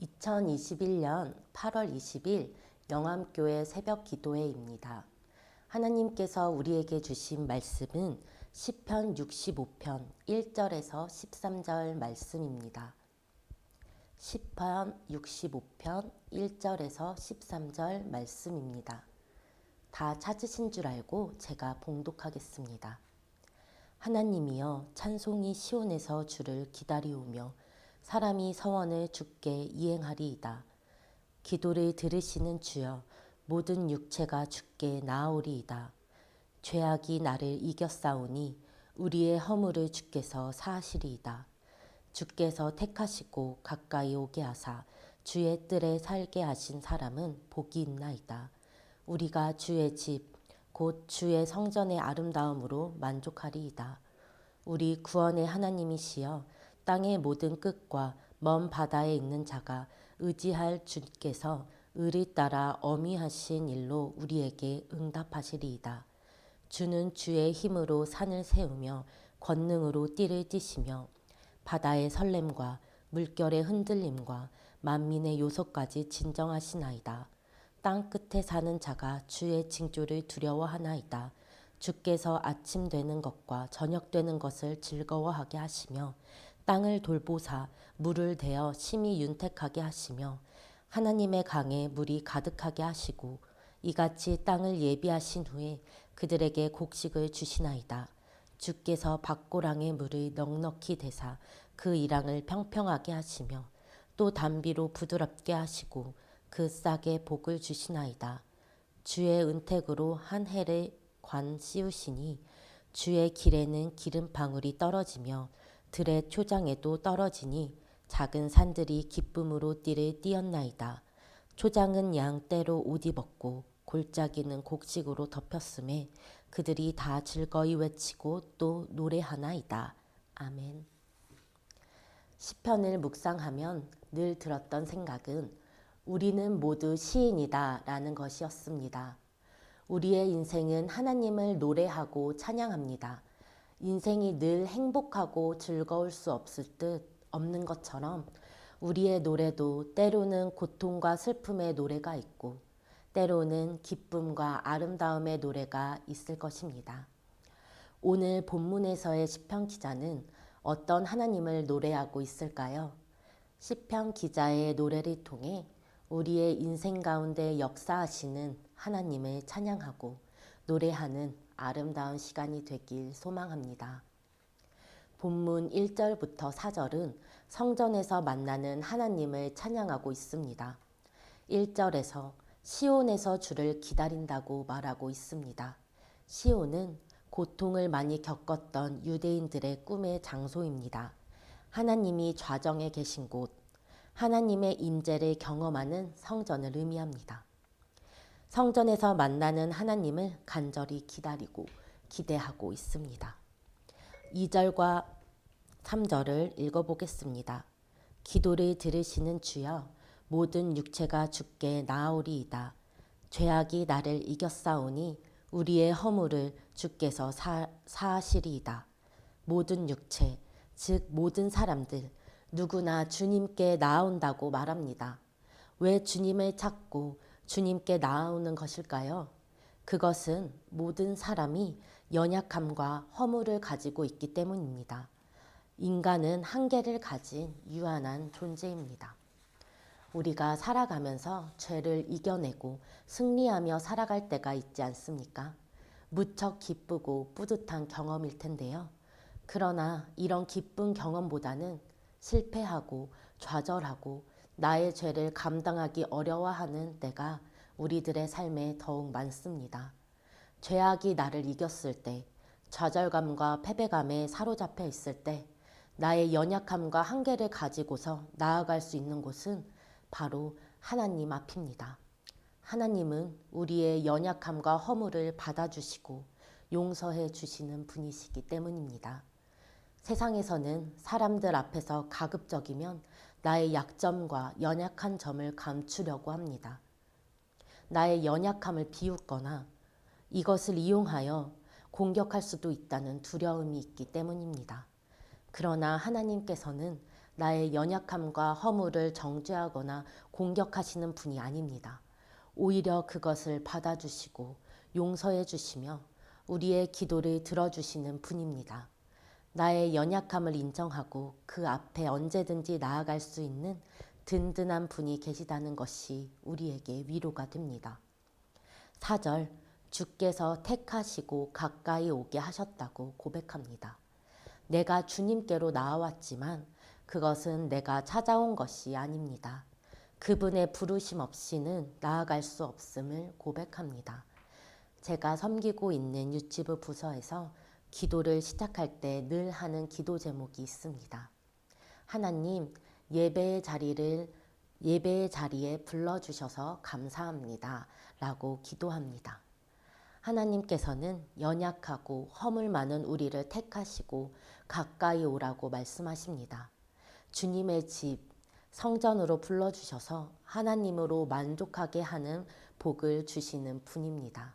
2021년 8월 20일 영암교회 새벽 기도회입니다. 하나님께서 우리에게 주신 말씀은 시편 65편 1절에서 13절 말씀입니다. 시편 65편 1절에서 13절 말씀입니다. 다 찾으신 줄 알고 제가 봉독하겠습니다. 하나님이여, 찬송이 시온에서 주를 기다리오며 사람이 서원을 주께 이행하리이다. 기도를 들으시는 주여, 모든 육체가 주께 나아오리이다. 죄악이 나를 이겼사오니 우리의 허물을 주께서 사하시리이다. 주께서 택하시고 가까이 오게 하사 주의 뜰에 살게 하신 사람은 복이 있나이다. 우리가 주의 집 곧 주의 성전의 아름다움으로 만족하리이다. 우리 구원의 하나님이시여, 땅의 모든 끝과 먼 바다에 있는 자가 의지할 주께서 의를 따라 어미하신 일로 우리에게 응답하시리이다. 주는 주의 힘으로 산을 세우며 권능으로 띠를 띠시며 바다의 설렘과 물결의 흔들림과 만민의 요소까지 진정하시나이다. 땅 끝에 사는 자가 주의 징조를 두려워하나이다. 주께서 아침 되는 것과 저녁 되는 것을 즐거워하게 하시며 땅을 돌보사 물을 대어 심히 윤택하게 하시며 하나님의 강에 물이 가득하게 하시고 이같이 땅을 예비하신 후에 그들에게 곡식을 주시나이다. 주께서 밭고랑의 물을 넉넉히 대사 그 이랑을 평평하게 하시며 또 담비로 부드럽게 하시고 그 싹에 복을 주시나이다. 주의 은택으로 한 해를 관 씌우시니 주의 길에는 기름방울이 떨어지며 들의 초장에도 떨어지니 작은 산들이 기쁨으로 띠를 띠었나이다. 초장은 양 떼로 옷 입었고 골짜기는 곡식으로 덮였음에 그들이 다 즐거이 외치고 또 노래하나이다. 아멘. 시편을 묵상하면 늘 들었던 생각은 우리는 모두 시인이다 라는 것이었습니다. 우리의 인생은 하나님을 노래하고 찬양합니다. 인생이 늘 행복하고 즐거울 수 없는 것처럼 우리의 노래도 때로는 고통과 슬픔의 노래가 있고 때로는 기쁨과 아름다움의 노래가 있을 것입니다. 오늘 본문에서의 시편 기자는 어떤 하나님을 노래하고 있을까요? 시편 기자의 노래를 통해 우리의 인생 가운데 역사하시는 하나님을 찬양하고 노래하는 아름다운 시간이 되길 소망합니다. 본문 1절부터 4절은 성전에서 만나는 하나님을 찬양하고 있습니다. 1절에서 시온에서 주를 기다린다고 말하고 있습니다. 시온은 고통을 많이 겪었던 유대인들의 꿈의 장소입니다. 하나님이 좌정에 계신 곳, 하나님의 임재를 경험하는 성전을 의미합니다. 성전에서 만나는 하나님을 간절히 기다리고 기대하고 있습니다. 2절과 3절을 읽어보겠습니다. 기도를 들으시는 주여, 모든 육체가 주께 나아오리이다. 죄악이 나를 이겼사오니 우리의 허물을 주께서 사하시리이다. 모든 육체, 즉 모든 사람들 누구나 주님께 나아온다고 말합니다. 왜 주님을 찾고 주님께 나아오는 것일까요? 그것은 모든 사람이 연약함과 허물을 가지고 있기 때문입니다. 인간은 한계를 가진 유한한 존재입니다. 우리가 살아가면서 죄를 이겨내고 승리하며 살아갈 때가 있지 않습니까? 무척 기쁘고 뿌듯한 경험일 텐데요. 그러나 이런 기쁜 경험보다는 실패하고 좌절하고 나의 죄를 감당하기 어려워하는 때가 우리들의 삶에 더욱 많습니다. 죄악이 나를 이겼을 때, 좌절감과 패배감에 사로잡혀 있을 때 나의 연약함과 한계를 가지고서 나아갈 수 있는 곳은 바로 하나님 앞입니다. 하나님은 우리의 연약함과 허물을 받아주시고 용서해 주시는 분이시기 때문입니다. 세상에서는 사람들 앞에서 가급적이면 나의 약점과 연약한 점을 감추려고 합니다. 나의 연약함을 비웃거나 이것을 이용하여 공격할 수도 있다는 두려움이 있기 때문입니다. 그러나 하나님께서는 나의 연약함과 허물을 정죄하거나 공격하시는 분이 아닙니다. 오히려 그것을 받아주시고 용서해 주시며 우리의 기도를 들어주시는 분입니다. 나의 연약함을 인정하고 그 앞에 언제든지 나아갈 수 있는 든든한 분이 계시다는 것이 우리에게 위로가 됩니다. 4절, 주께서 택하시고 가까이 오게 하셨다고 고백합니다. 내가 주님께로 나아왔지만 그것은 내가 찾아온 것이 아닙니다. 그분의 부르심 없이는 나아갈 수 없음을 고백합니다. 제가 섬기고 있는 유치부 부서에서 기도를 시작할 때 늘 하는 기도 제목이 있습니다. 하나님, 예배의 자리에 불러주셔서 감사합니다. 라고 기도합니다. 하나님께서는 연약하고 허물 많은 우리를 택하시고 가까이 오라고 말씀하십니다. 주님의 집, 성전으로 불러주셔서 하나님으로 만족하게 하는 복을 주시는 분입니다.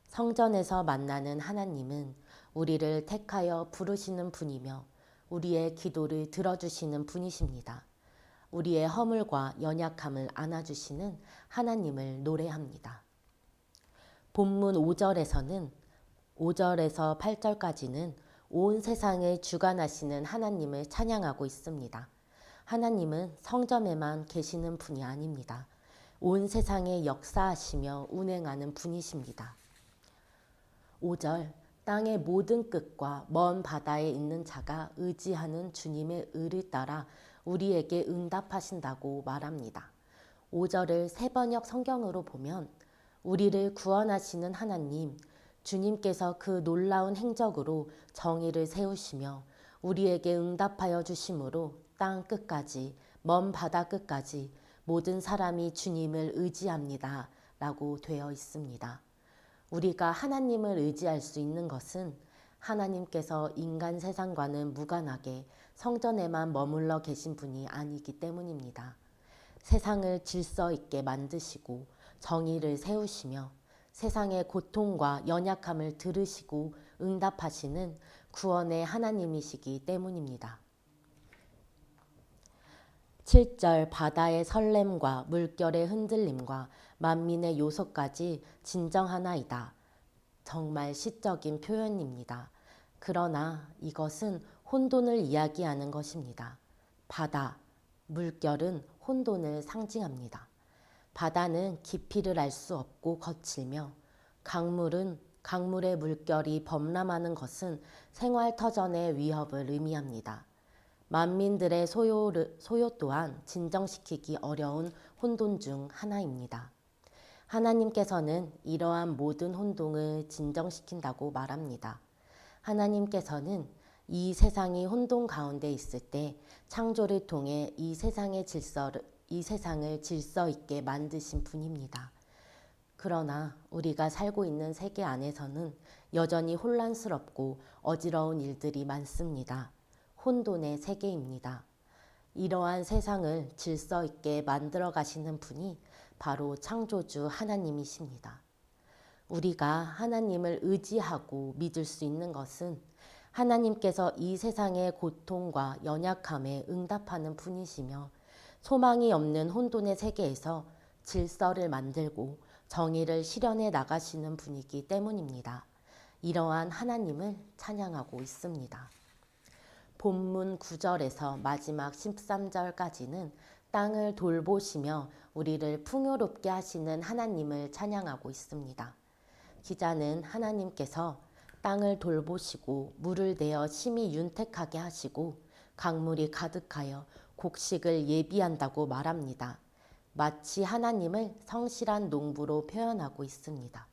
성전에서 만나는 하나님은 우리를 택하여 부르시는 분이며 우리의 기도를 들어주시는 분이십니다. 우리의 허물과 연약함을 안아주시는 하나님을 노래합니다. 본문 5절에서 8절까지는 온 세상을 주관하시는 하나님을 찬양하고 있습니다. 하나님은 성전에만 계시는 분이 아닙니다. 온 세상에 역사하시며 운행하는 분이십니다. 5절, 땅의 모든 끝과 먼 바다에 있는 자가 의지하는 주님의 의를 따라 우리에게 응답하신다고 말합니다. 5절을 새번역 성경으로 보면 우리를 구원하시는 하나님, 주님께서 그 놀라운 행적으로 정의를 세우시며 우리에게 응답하여 주심으로 땅 끝까지, 먼 바다 끝까지 모든 사람이 주님을 의지합니다. 라고 되어 있습니다. 우리가 하나님을 의지할 수 있는 것은 하나님께서 인간 세상과는 무관하게 성전에만 머물러 계신 분이 아니기 때문입니다. 세상을 질서 있게 만드시고 정의를 세우시며 세상의 고통과 연약함을 들으시고 응답하시는 구원의 하나님이시기 때문입니다. 7절, 바다의 설렘과 물결의 흔들림과 만민의 요소까지 진정하나이다. 정말 시적인 표현입니다. 그러나 이것은 혼돈을 이야기하는 것입니다. 바다, 물결은 혼돈을 상징합니다. 바다는 깊이를 알 수 없고 거칠며 강물의 물결이 범람하는 것은 생활터전의 위협을 의미합니다. 만민들의 소요 또한 진정시키기 어려운 혼돈 중 하나입니다. 하나님께서는 이러한 모든 혼돈을 진정시킨다고 말합니다. 하나님께서는 이 세상이 혼돈 가운데 있을 때 창조를 통해 이 세상을 질서 있게 만드신 분입니다. 그러나 우리가 살고 있는 세계 안에서는 여전히 혼란스럽고 어지러운 일들이 많습니다. 혼돈의 세계입니다. 이러한 세상을 질서 있게 만들어 가시는 분이 바로 창조주 하나님이십니다. 우리가 하나님을 의지하고 믿을 수 있는 것은 하나님께서 이 세상의 고통과 연약함에 응답하는 분이시며 소망이 없는 혼돈의 세계에서 질서를 만들고 정의를 실현해 나가시는 분이기 때문입니다. 이러한 하나님을 찬양하고 있습니다. 본문 9절에서 마지막 13절까지는 땅을 돌보시며 우리를 풍요롭게 하시는 하나님을 찬양하고 있습니다. 기자는 하나님께서 땅을 돌보시고 물을 내어 심히 윤택하게 하시고 강물이 가득하여 곡식을 예비한다고 말합니다. 마치 하나님을 성실한 농부로 표현하고 있습니다.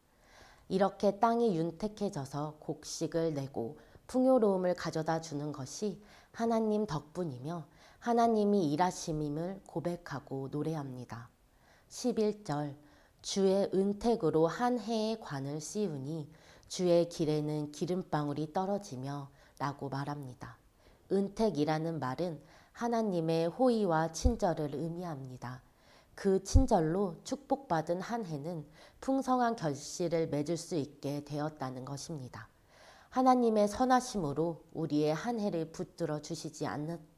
이렇게 땅이 윤택해져서 곡식을 내고 풍요로움을 가져다 주는 것이 하나님 덕분이며 하나님이 일하심임을 고백하고 노래합니다. 11절, 주의 은택으로 한 해의 관을 씌우니 주의 길에는 기름방울이 떨어지며 라고 말합니다. 은택이라는 말은 하나님의 호의와 친절을 의미합니다. 그 친절로 축복받은 한 해는 풍성한 결실을 맺을 수 있게 되었다는 것입니다. 하나님의 선하심으로 우리의 한 해를 붙들어 주시지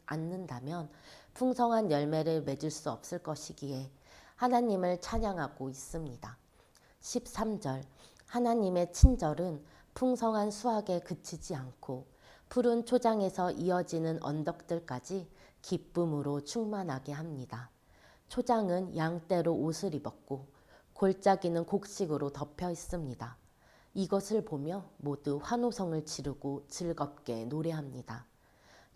않는다면 풍성한 열매를 맺을 수 없을 것이기에 하나님을 찬양하고 있습니다. 13절 하나님의 친절은 풍성한 수확에 그치지 않고 푸른 초장에서 이어지는 언덕들까지 기쁨으로 충만하게 합니다. 초장은 양떼로 옷을 입었고 골짜기는 곡식으로 덮여 있습니다. 이것을 보며 모두 환호성을 지르고 즐겁게 노래합니다.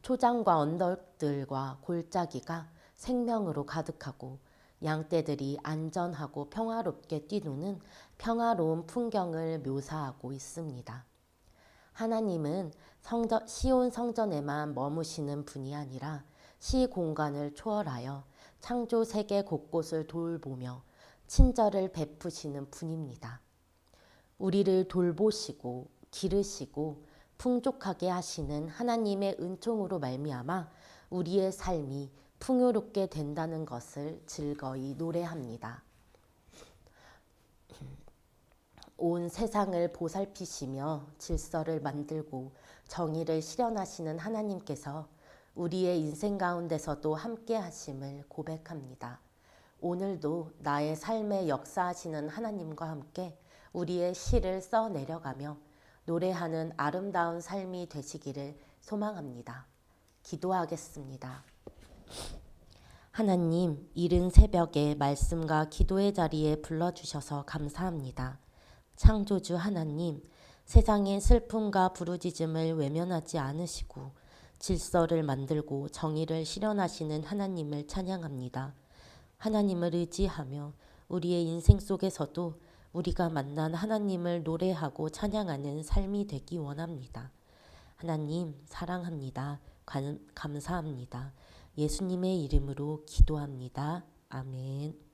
초장과 언덕들과 골짜기가 생명으로 가득하고 양떼들이 안전하고 평화롭게 뛰노는 평화로운 풍경을 묘사하고 있습니다. 하나님은 시온 성전에만 머무시는 분이 아니라 시 공간을 초월하여 창조 세계 곳곳을 돌보며 친절을 베푸시는 분입니다. 우리를 돌보시고 기르시고 풍족하게 하시는 하나님의 은총으로 말미암아 우리의 삶이 풍요롭게 된다는 것을 즐거이 노래합니다. 온 세상을 보살피시며 질서를 만들고 정의를 실현하시는 하나님께서 우리의 인생 가운데서도 함께 하심을 고백합니다. 오늘도 나의 삶에 역사하시는 하나님과 함께 우리의 시를 써 내려가며 노래하는 아름다운 삶이 되시기를 소망합니다. 기도하겠습니다. 하나님, 이른 새벽에 말씀과 기도의 자리에 불러주셔서 감사합니다. 창조주 하나님, 세상의 슬픔과 부르짖음을 외면하지 않으시고 질서를 만들고 정의를 실현하시는 하나님을 찬양합니다. 하나님을 의지하며 우리의 인생 속에서도 우리가 만난 하나님을 노래하고 찬양하는 삶이 되기 원합니다. 하나님 사랑합니다. 감사합니다. 예수님의 이름으로 기도합니다. 아멘.